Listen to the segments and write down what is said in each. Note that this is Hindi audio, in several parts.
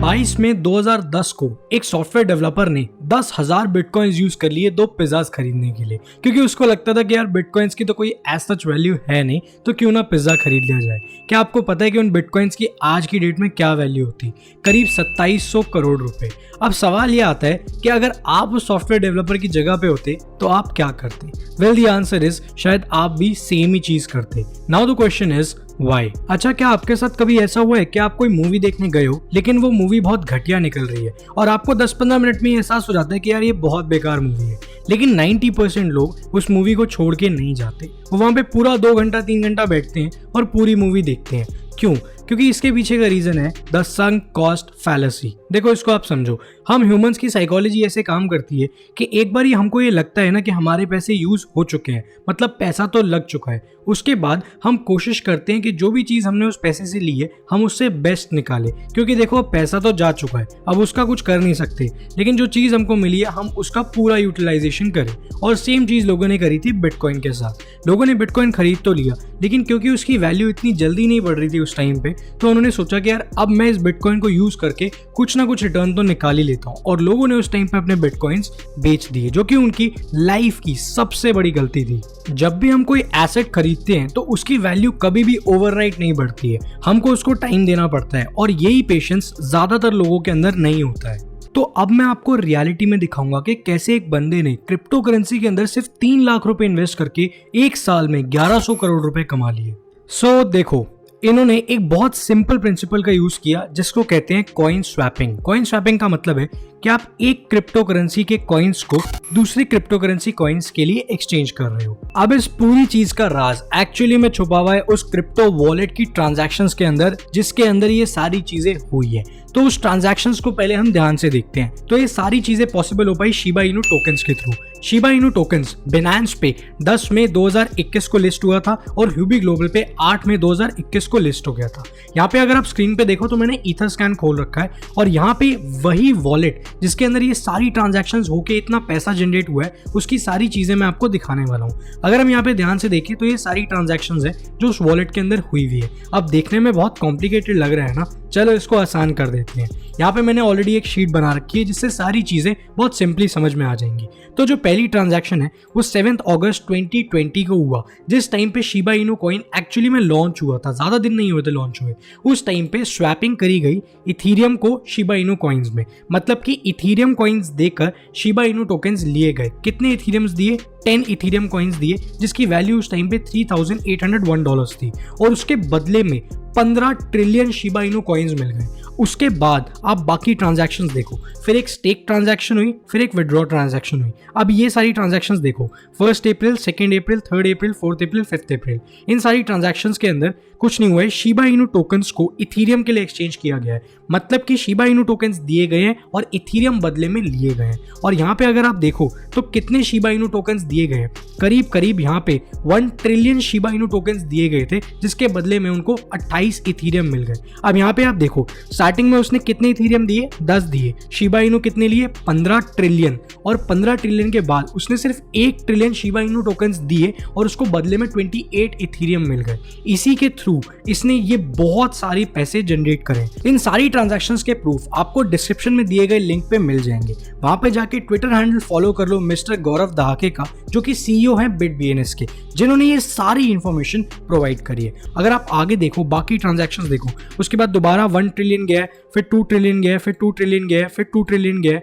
22 मई 2010 को एक सॉफ्टवेयर डेवलपर ने 10,000 बिटकॉइंस यूज कर लिए 2 पिज्जाज खरीदने के लिए, क्योंकि उसको लगता था कि यार बिटकॉइंस की तो कोई एज सच वैल्यू है नहीं, तो क्यों ना पिज्जा खरीद लिया जाए। क्या आपको पता है कि उन बिटकॉइंस की आज की डेट में क्या वैल्यू होती? करीब 2700 करोड़ रुपए। अब सवाल ये आता है कि अगर आप उस सॉफ्टवेयर डेवलपर की जगह पे होते तो आप क्या करते? वेल द आंसर इज शायद आप भी सेम ही चीज करते। Now the question is why. अच्छा, क्या आपके साथ कभी ऐसा हुआ है कि आप कोई मूवी देखने गए हो लेकिन वो मूवी बहुत घटिया निकल रही है और आपको 10-15 मिनट में एहसास हो जाता है कि यार ये बहुत बेकार मूवी है, लेकिन 90% लोग उस मूवी को छोड़ के नहीं जाते, वो वहां पे पूरा 2 घंटा 3 घंटा बैठते हैं और पूरी मूवी देखते हैं। क्यों? क्योंकि इसके पीछे का रीजन है द संक कॉस्ट फैलेसी। देखो, इसको आप समझो। हम ह्यूमंस की साइकोलॉजी ऐसे काम करती है कि एक बार ही हमको ये लगता है ना कि हमारे पैसे यूज हो चुके हैं, मतलब पैसा तो लग चुका है, उसके बाद हम कोशिश करते हैं कि जो भी चीज हमने उस पैसे से ली है हम उससे बेस्ट निकालें, क्योंकि देखो अब पैसा तो जा चुका है, अब उसका कुछ कर नहीं सकते, लेकिन जो चीज हमको मिली है हम उसका पूरा यूटिलाइजेशन करें। और सेम चीज लोगों ने करी थी बिटकॉइन के साथ। लोगों ने बिटकॉइन खरीद तो लिया, लेकिन क्योंकि उसकी वैल्यू इतनी जल्दी नहीं बढ़ रही थी उस टाइम पे, तो उन्होंने सोचा कि यार अब मैं इस बिटकॉइन को यूज करके कुछ ना कुछ रिटर्न तो निकाल ही लेता हूँ, और लोगों ने उस टाइम पे अपने बिटकॉइंस बेच दिए, जो कि उनकी लाइफ की सबसे बड़ी गलती थी। जब भी हम कोई एसेट खरीदते हैं तो उसकी वैल्यू कभी भी ओवरराइट नहीं बढ़ती है, हमको उसको टाइम देना पड़ता है, और यही पेशेंस ज्यादातर लोगों के अंदर नहीं होता है। तो अब मैं आपको रियलिटी में दिखाऊंगा कि कैसे एक बंदे ने क्रिप्टो करेंसी के अंदर सिर्फ 3 लाख रुपए इन्वेस्ट करके एक साल में 1100 करोड़ रुपए कमा लिए। सो देखो, इन्होंने एक बहुत सिंपल प्रिंसिपल का यूज किया जिसको कहते हैं कॉइन स्वैपिंग। कॉइन स्वैपिंग का मतलब है कि आप एक क्रिप्टो करेंसी के कॉइन्स को दूसरी क्रिप्टो करेंसी कॉइन्स के लिए एक्सचेंज कर रहे हो। अब इस पूरी चीज का राज एक्चुअली में छुपा हुआ है उस क्रिप्टो वॉलेट की ट्रांजैक्शंस के अंदर, जिसके अंदर ये सारी चीजें हुई है। तो उस ट्रांजैक्शंस को पहले हम ध्यान से देखते हैं। तो ये सारी चीजें पॉसिबल हो पाई शिबा इनू टोकन्स के through. Shiba Inu tokens Binance पे 10 मई 2021 को लिस्ट हुआ था और ह्यूबी ग्लोबल पे 8 मई 2021 को लिस्ट हो गया था। यहाँ पे अगर आप स्क्रीन पे देखो तो मैंने ईथर स्कैन खोल रखा है, और यहाँ पे वही वॉलेट जिसके अंदर ये सारी ट्रांजैक्शंस होके इतना पैसा जनरेट हुआ है, उसकी सारी चीजें मैं आपको दिखाने वाला हूँ। अगर हम यहाँ पे ध्यान से देखें तो ये सारी ट्रांजैक्शंस है जो उस वॉलेट के अंदर हुई हुई है। अब देखने में बहुत कॉम्प्लिकेटेड लग रहा है ना, चलो इसको आसान कर देते हैं। यहाँ पे मैंने ऑलरेडी एक शीट बना रखी है जिससे सारी चीजें बहुत सिंपली समझ में आ जाएंगी। तो जो पहली ट्रांजैक्शन है वो 7 अगस्त 2020 को हुआ, जिस टाइम पे शिबा इनू कॉइन एक्चुअली में लॉन्च हुआ था। ज्यादा दिन नहीं हुए थे लॉन्च हुए। उस टाइम पे स्वैपिंग करी गई इथीरियम को शिबा इनू कॉइन्स में, मतलब कि इथीरियम कॉइन्स देकर शिबा इनू टोकन्स लिए गए। कितने इथीरियम्स दिए? 10 इथीरियम कॉइन्स दिए, जिसकी वैल्यू उस टाइम पे $3,801 थी, और उसके बदले में 15 ट्रिलियन शिबा इनू कॉइन्स मिल गए। उसके बाद आप बाकी ट्रांजैक्शंस देखो, फिर एक स्टेक ट्रांजैक्शन हुई, फिर एक विड्रॉ ट्रांजैक्शन हुई। अब ये सारी ट्रांजैक्शंस देखो, 1 अप्रैल, 2 अप्रैल, 3 अप्रैल, 4 अप्रैल, 5 अप्रैल, इन सारी ट्रांजैक्शंस के अंदर कुछ नहीं हुआ है। शिबा इनू टोकन्स को इथीरियम के लिए एक्सचेंज किया गया है, मतलब कि शिबा इनू टोकन्स दिए गए हैं और इथीरियम बदले में लिए गए हैं। और यहाँ पे अगर आप देखो तो कितने शिबा इनू टोकन्स दिए गए हैं? करीब यहाँ पे 1 ट्रिलियन शिबा इनू टोकन्स दिए गए थे, जिसके बदले में उनको 28 इथीरियम मिल गए। अब यहाँ पे आप देखो, स्टार्टिंग में उसने कितने इथीरियम दिए? 10 दिए। शिबा इनू कितने लिए? 15 ट्रिलियन। और 15 ट्रिलियन के बाद उसने सिर्फ 1 ट्रिलियन शिबा इनू टोकन्स दिए और उसको बदले में 28 इथीरियम मिल गए। इसी के थ्रू इसने ये बहुत सारे पैसे जनरेट करे। इन सारी ट्रांजैक्शंस के प्रूफ आपको डिस्क्रिप्शन में दिए गए लिंक पे मिल जाएंगे। वहां पे जाके ट्विटर हैंडल फॉलो कर लो मिस्टर गौरव दहाके का, जो कि सीईओ हैं BitBNS के, जिन्होंने ये सारी इंफॉर्मेशन प्रोवाइड करी है। अगर आप आगे देखो, बाकी ट्रांजैक्शंस देखो, उसके बाद दोबारा 1 ट्रिलियन गया, फिर 2 ट्रिलियन गया, फिर 2 ट्रिलियन गया, फिर 2 ट्रिलियन गया।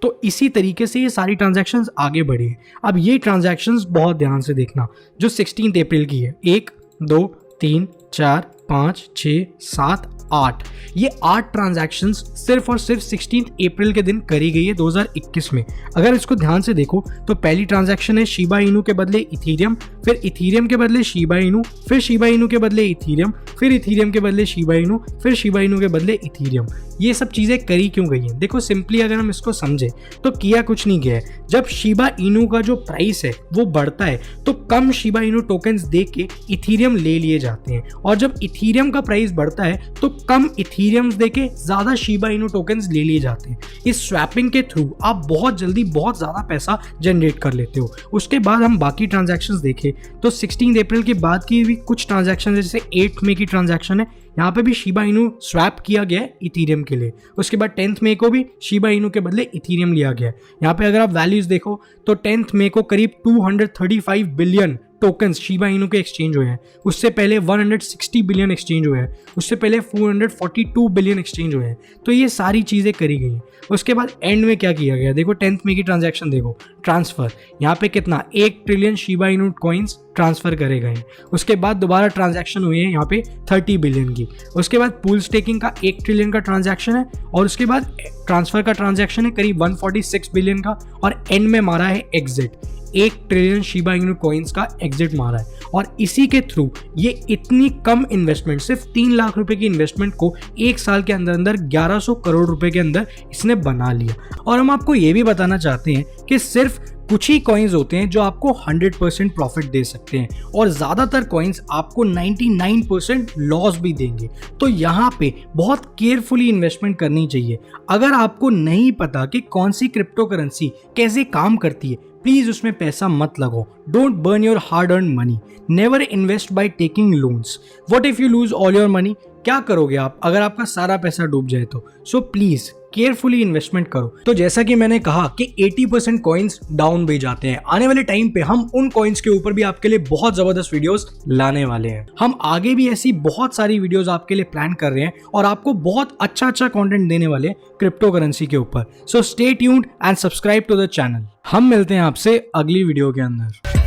तो इसी तरीके से ये सारी ट्रांजैक्शंस आगे बढ़ी है। अब ये ट्रांजैक्शंस बहुत ध्यान से देखना, जो 16 अप्रैल की है। 1, 2, 3, 4, 5, 6, 7, 8, ये 8 ट्रांजैक्शंस सिर्फ और सिर्फ 16 अप्रैल के दिन करी गई है 2021 में। अगर इसको ध्यान से देखो तो पहली ट्रांजैक्शन है शिबा इनू के बदले इथीरियम, फिर इथीरियम के बदले शिबा इनू, फिर शिबा इनू के बदले इथीरियम, फिर इथीरियम के बदले शिबा इनू, फिर शिबा इनू के बदले इथीरियम। ये सब चीजें करी क्यों गई हैं? देखो सिंपली अगर हम इसको समझे तो किया कुछ नहीं गया है। जब शिबा इनू का जो प्राइस है वो बढ़ता है तो कम शिबा इनू टोकन्स दे के इथीरियम ले लिए जाते हैं, और जब इथीरियम का प्राइस बढ़ता है तो कम इथीरियम्स देके ज्यादा शिबा इनू टोकन्स ले लिए जाते हैं। इस स्वैपिंग के थ्रू आप बहुत जल्दी बहुत ज्यादा पैसा जनरेट कर लेते हो। उसके बाद हम बाकी ट्रांजैक्शंस देखें तो 16 अप्रैल के बाद की भी कुछ ट्रांजैक्शन जैसे 8 मई की ट्रांजैक्शन है, यहाँ पे भी शिबा इनू स्वैप किया गया है इथीरियम के लिए। उसके बाद 10 मई को भी शिबा इनू के बदले इथीरियम लिया गया है। यहाँ पे अगर आप वैल्यूज देखो तो 10 मई को करीब 235 बिलियन टोकन्स शिबा इनू के एक्सचेंज हुए हैं। उससे पहले 160 बिलियन एक्सचेंज हुए हैं। उससे पहले 442 बिलियन एक्सचेंज हुए हैं। तो ये सारी चीज़ें करी गई हैं। उसके बाद एंड में क्या किया गया, देखो 10 मई की ट्रांजैक्शन देखो, ट्रांसफर यहाँ पे कितना 1 trillion Shiba Inu coins transfer करे गए हैं। उसके बाद दोबारा ट्रांजैक्शन हुई है यहाँ पे 30 बिलियन की। उसके बाद पूल स्टेकिंग का 1 ट्रिलियन का ट्रांजैक्शन है और उसके बाद ट्रांसफर का ट्रांजैक्शन है करीब 146 बिलियन का और एंड में मारा है exit, 1 trillion Shiba Inu coins का एग्जिट मारा है। और इसी के थ्रू ये इतनी कम इन्वेस्टमेंट, सिर्फ 3 लाख रुपए की इन्वेस्टमेंट को 1 साल के अंदर अंदर 1100 करोड़ रुपए के अंदर इसने बना लिया। और हम आपको ये भी बताना चाहते हैं कि सिर्फ कुछ ही कॉइन्स होते हैं जो आपको 100% प्रॉफिट दे सकते हैं और ज़्यादातर कॉइन्स आपको 99% लॉस भी देंगे। तो यहाँ पे बहुत केयरफुली इन्वेस्टमेंट करनी चाहिए। अगर आपको नहीं पता कि कौन सी क्रिप्टो करेंसी कैसे काम करती है, प्लीज उसमें पैसा मत लगाओ। Don't burn your hard earn money. Never invest by taking loans. What if you lose all your money? क्या करोगे आप अगर आपका सारा पैसा डूब जाए तो? सो प्लीज केयरफुली इन्वेस्टमेंट करो। तो जैसा कि मैंने कहा कि 80% कॉइन्स डाउन भी जाते हैं। आने वाले टाइम पे हम उन कॉइन्स के ऊपर भी आपके लिए बहुत जबरदस्त वीडियोस लाने वाले हैं। हम आगे भी ऐसी बहुत सारी वीडियोस आपके लिए प्लान कर रहे हैं और आपको बहुत अच्छा कंटेंट देने वाले क्रिप्टो करेंसी के ऊपर। So stay tuned and subscribe to the channel. हम मिलते हैं आपसे अगली वीडियो के अंदर।